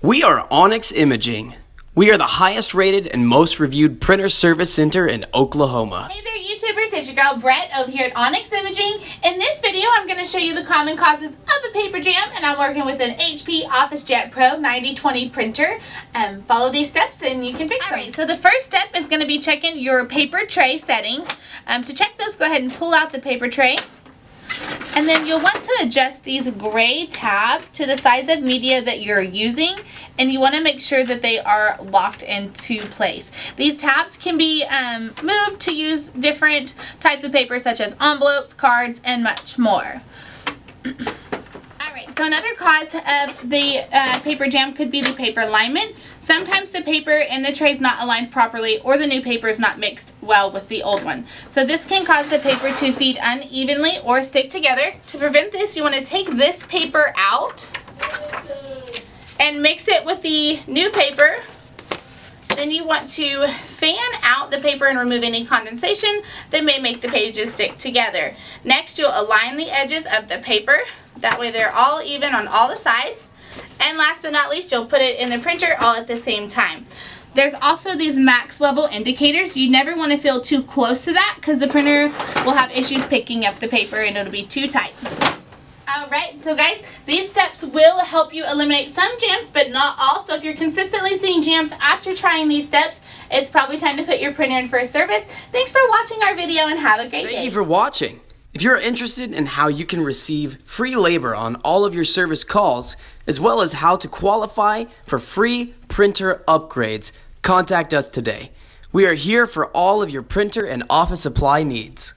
We are Onyx Imaging. We are the highest rated and most reviewed printer service center in Oklahoma. Hey there YouTubers, it's your girl Brett over here at Onyx Imaging. In this video I'm going to show you the common causes of a paper jam, and I'm working with an HP OfficeJet Pro 9020 printer. Follow these steps and you can fix them. Alright, so the first step is going to be checking your paper tray settings. To check those, go ahead and pull out the paper tray. And then you'll want to adjust these gray tabs to the size of media that you're using, and you want to make sure that they are locked into place. These tabs can be moved to use different types of paper such as envelopes, cards, and much more. Alright, so another cause of the paper jam could be the paper alignment. Sometimes the paper in the tray is not aligned properly, or the new paper is not mixed well with the old one. So this can cause the paper to feed unevenly or stick together. To prevent this, you want to take this paper out and mix it with the new paper. Then you want to fan out the paper and remove any condensation that may make the pages stick together. Next, you'll align the edges of the paper. That way they're all even on all the sides. And last but not least, you'll put it in the printer all at the same time. There's also these max level indicators. You never want to feel too close to that because the printer will have issues picking up the paper and it'll be too tight. Alright, so guys, these steps will help you eliminate some jams, but not all. So if you're consistently seeing jams after trying these steps, it's probably time to put your printer in for a service. Thanks for watching our video and have a great day. Thank you for watching. If you're interested in how you can receive free labor on all of your service calls, as well as how to qualify for free printer upgrades, contact us today. We are here for all of your printer and office supply needs.